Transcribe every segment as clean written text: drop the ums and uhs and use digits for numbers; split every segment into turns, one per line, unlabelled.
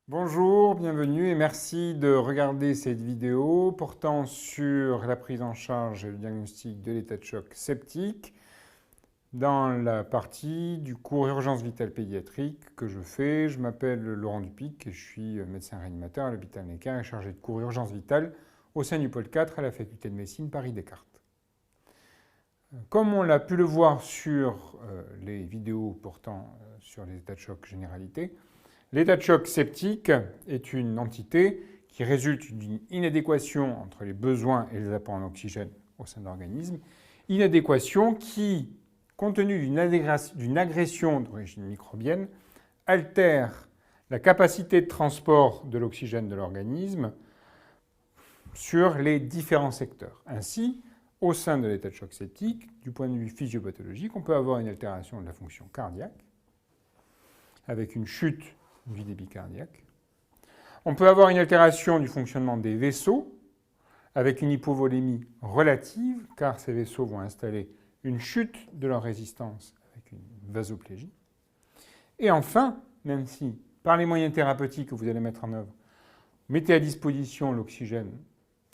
Bonjour, bienvenue et merci de regarder cette vidéo portant sur la prise en charge et le diagnostic de l'état de choc septique dans la partie du cours urgence vitale pédiatrique que je fais. Je m'appelle Laurent Dupic et je suis médecin réanimateur à l'hôpital Necker et chargé de cours urgence vitale au sein du pôle 4 à la faculté de médecine Paris-Descartes. Comme on l'a pu le voir sur les vidéos portant sur les états de choc généralité, l'état de choc septique est une entité qui résulte d'une inadéquation entre les besoins et les apports en oxygène au sein de l'organisme, inadéquation qui, compte tenu d'une agression d'origine microbienne, altère la capacité de transport de l'oxygène de l'organisme sur les différents secteurs. Ainsi, au sein de l'état de choc septique, du point de vue physiopathologique, on peut avoir une altération de la fonction cardiaque avec une chute du débit cardiaque. On peut avoir une altération du fonctionnement des vaisseaux avec une hypovolémie relative, car ces vaisseaux vont installer une chute de leur résistance avec une vasoplégie. Et enfin, même si par les moyens thérapeutiques que vous allez mettre en œuvre, vous mettez à disposition l'oxygène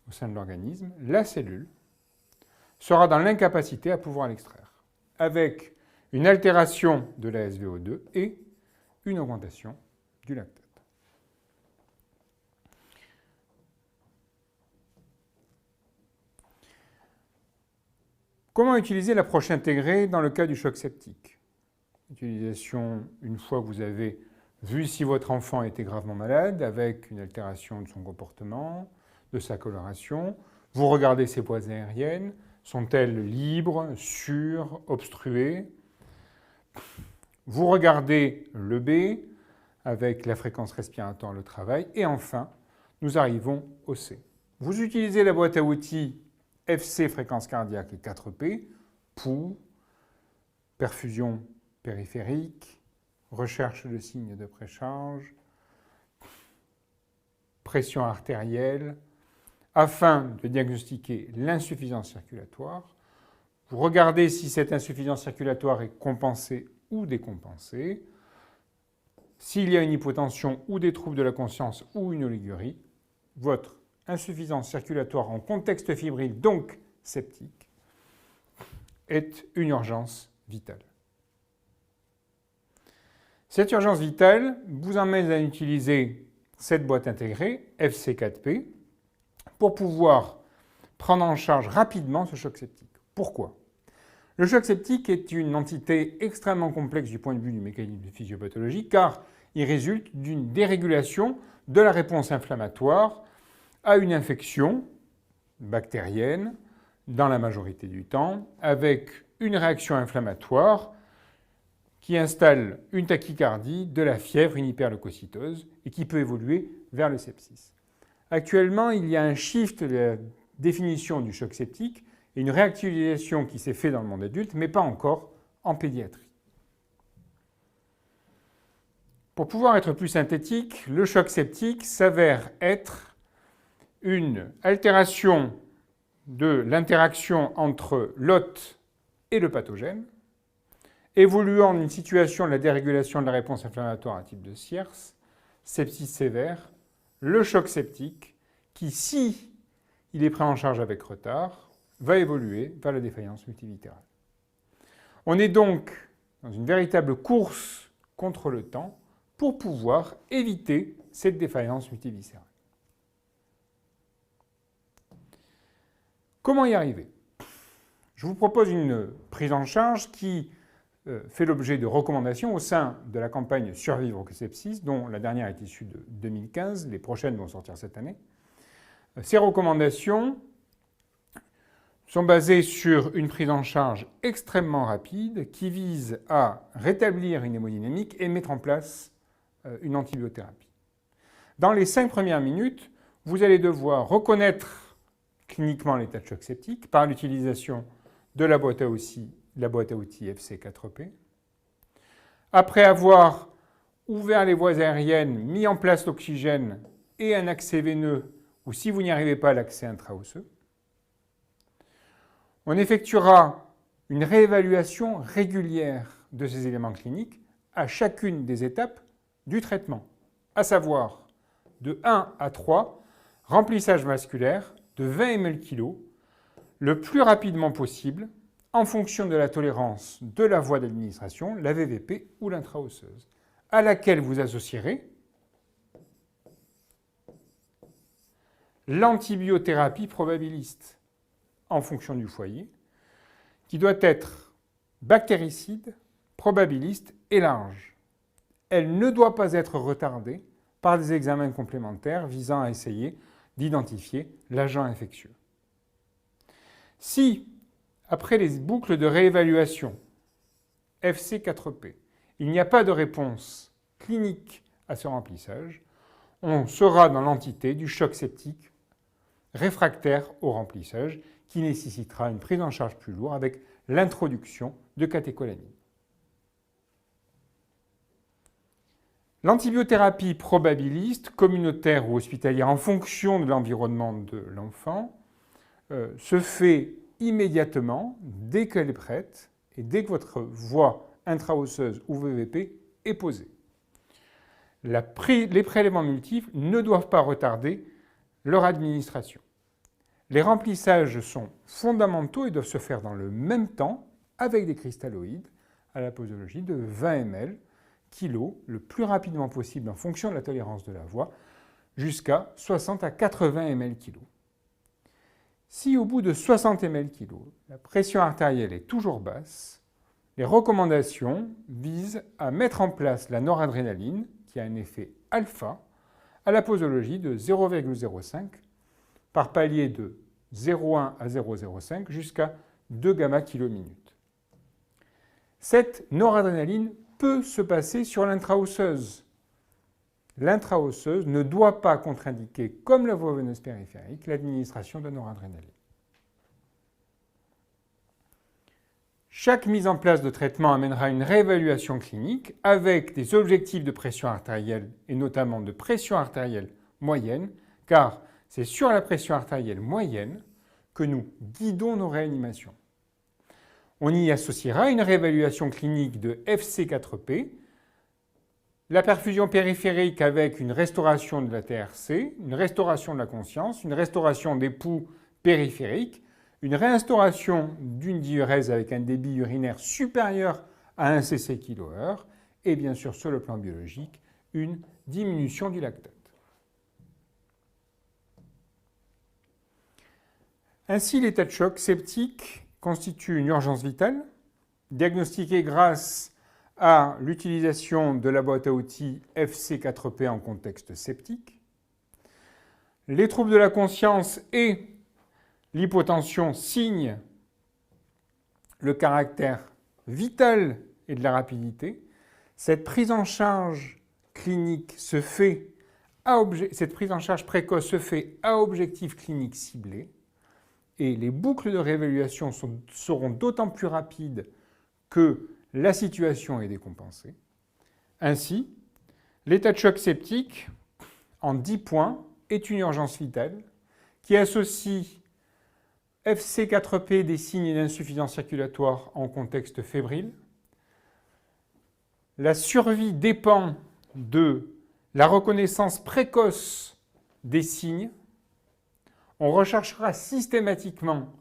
au sein de l'organisme, la cellule sera dans l'incapacité à pouvoir l'extraire, avec une altération de la SVO2 et une augmentation du lactate. Comment utiliser l'approche intégrée dans le cas du choc septique? Utilisation une fois que vous avez vu si votre enfant était gravement malade, avec une altération de son comportement, de sa coloration. Vous regardez ses voies aériennes. Sont-elles libres, sûres, obstruées? Vous regardez le B avec la fréquence respiratoire, le travail. Et enfin, nous arrivons au C. Vous utilisez la boîte à outils FC, fréquence cardiaque et 4P, pouls, perfusion périphérique, recherche de signes de précharge, pression artérielle, afin de diagnostiquer l'insuffisance circulatoire. Vous regardez si cette insuffisance circulatoire est compensée ou décompensée. S'il y a une hypotension ou des troubles de la conscience ou une oligurie, votre insuffisance circulatoire en contexte fébrile, donc septique, est une urgence vitale. Cette urgence vitale vous amène à utiliser cette boîte intégrée, FC4P, pour pouvoir prendre en charge rapidement ce choc septique. Pourquoi? Le choc septique est une entité extrêmement complexe du point de vue du mécanisme physiopathologique, car il résulte d'une dérégulation de la réponse inflammatoire à une infection bactérienne dans la majorité du temps, avec une réaction inflammatoire qui installe une tachycardie, de la fièvre, une hyperleucocytose et qui peut évoluer vers le sepsis. Actuellement, il y a un shift de la définition du choc septique et une réactualisation qui s'est faite dans le monde adulte, mais pas encore en pédiatrie. Pour pouvoir être plus synthétique, le choc septique s'avère être une altération de l'interaction entre l'hôte et le pathogène, évoluant d'une situation de la dérégulation de la réponse inflammatoire à type de Sierce, sepsis sévère, le choc septique, qui, si il est pris en charge avec retard, va évoluer vers la défaillance multivitérale. On est donc dans une véritable course contre le temps pour pouvoir éviter cette défaillance multiviscérale. Comment y arriver? Je vous propose une prise en charge qui fait l'objet de recommandations au sein de la campagne Survivre au sepsis, dont la dernière est issue de 2015, les prochaines vont sortir cette année. Ces recommandations sont basées sur une prise en charge extrêmement rapide qui vise à rétablir une hémodynamique et mettre en place une antibiothérapie. Dans les 5 premières minutes, vous allez devoir reconnaître cliniquement l'état de choc septique par l'utilisation de la boîte à outils FC4P. Après avoir ouvert les voies aériennes, mis en place l'oxygène et un accès veineux, ou si vous n'y arrivez pas, l'accès intraosseux, on effectuera une réévaluation régulière de ces éléments cliniques à chacune des étapes du traitement, à savoir de 1 à 3, remplissage vasculaire de 20 ml/kg le plus rapidement possible en fonction de la tolérance de la voie d'administration, la VVP ou l'intra-osseuse, à laquelle vous associerez l'antibiothérapie probabiliste en fonction du foyer, qui doit être bactéricide, probabiliste et large. Elle ne doit pas être retardée par des examens complémentaires visant à essayer d'identifier l'agent infectieux. Si, après les boucles de réévaluation FC4P, il n'y a pas de réponse clinique à ce remplissage, on sera dans l'entité du choc septique réfractaire au remplissage qui nécessitera une prise en charge plus lourde avec l'introduction de catécholamine. L'antibiothérapie probabiliste, communautaire ou hospitalière en fonction de l'environnement de l'enfant se fait immédiatement dès qu'elle est prête et dès que votre voie intra-osseuse ou VVP est posée. Les prélèvements multiples ne doivent pas retarder leur administration. Les remplissages sont fondamentaux et doivent se faire dans le même temps avec des cristalloïdes à la posologie de 20 ml kg le plus rapidement possible en fonction de la tolérance de la voie jusqu'à 60 à 80 ml kg. Si au bout de 60 ml kg, la pression artérielle est toujours basse, les recommandations visent à mettre en place la noradrénaline qui a un effet alpha à la posologie de 0,05 par palier de 0,1 à 0,05 jusqu'à 2 gamma kilo-minute. Cette noradrénaline peut se passer sur l'intra-osseuse. L'intra-osseuse ne doit pas contre-indiquer, comme la voie veineuse périphérique, l'administration de noradrénaline. Chaque mise en place de traitement amènera une réévaluation clinique avec des objectifs de pression artérielle et notamment de pression artérielle moyenne, car c'est sur la pression artérielle moyenne que nous guidons nos réanimations. On y associera une réévaluation clinique de FC4P, la perfusion périphérique avec une restauration de la TRC, une restauration de la conscience, une restauration des poux périphériques, une réinstauration d'une diurèse avec un débit urinaire supérieur à 1 cc/kH et bien sûr sur le plan biologique, une diminution du lactate. Ainsi, l'état de choc septique constitue une urgence vitale, diagnostiquée grâce à l'utilisation de la boîte à outils FC4P en contexte septique. Les troubles de la conscience et l'hypotension signent le caractère vital et de la rapidité. Cette prise en charge clinique se fait cette prise en charge précoce se fait à objectif clinique ciblé et les boucles de réévaluation seront d'autant plus rapides que la situation est décompensée. Ainsi, l'état de choc septique, en 10 points, est une urgence vitale qui associe FC4P des signes d'insuffisance circulatoire en contexte fébrile. La survie dépend de la reconnaissance précoce des signes. On recherchera systématiquement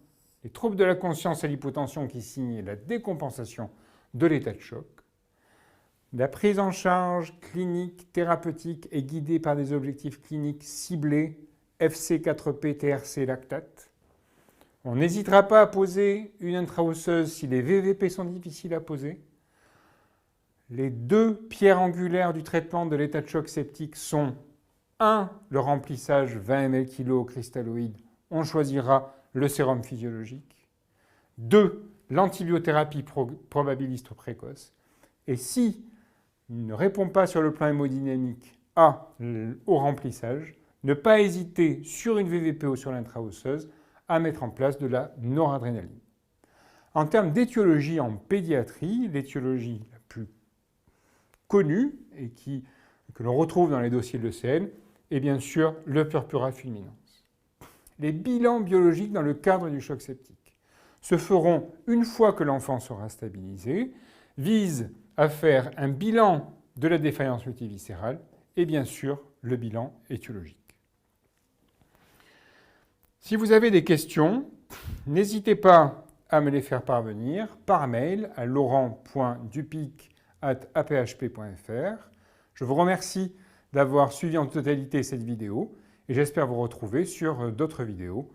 les troubles de la conscience et l'hypotension qui signent la décompensation de l'état de choc. La prise en charge clinique, thérapeutique est guidée par des objectifs cliniques ciblés, FC4P, TRC, lactate. On n'hésitera pas à poser une intra-osseuse si les VVP sont difficiles à poser. Les deux pierres angulaires du traitement de l'état de choc septique sont 1. Le remplissage 20 ml/kg cristalloïde, on choisira le sérum physiologique. 2. L'antibiothérapie probabiliste précoce. Et si il ne répond pas sur le plan hémodynamique au remplissage, ne pas hésiter sur une VVP ou sur l'intra-osseuse à mettre en place de la noradrénaline. En termes d'étiologie en pédiatrie, l'étiologie la plus connue et que l'on retrouve dans les dossiers de l'ECN est bien sûr le purpura fulminans. Les bilans biologiques dans le cadre du choc septique se feront une fois que l'enfant sera stabilisé, visent à faire un bilan de la défaillance multiviscérale et bien sûr le bilan étiologique. Si vous avez des questions, n'hésitez pas à me les faire parvenir par mail à laurent.dupic@aphp.fr. Je vous remercie d'avoir suivi en totalité cette vidéo et j'espère vous retrouver sur d'autres vidéos.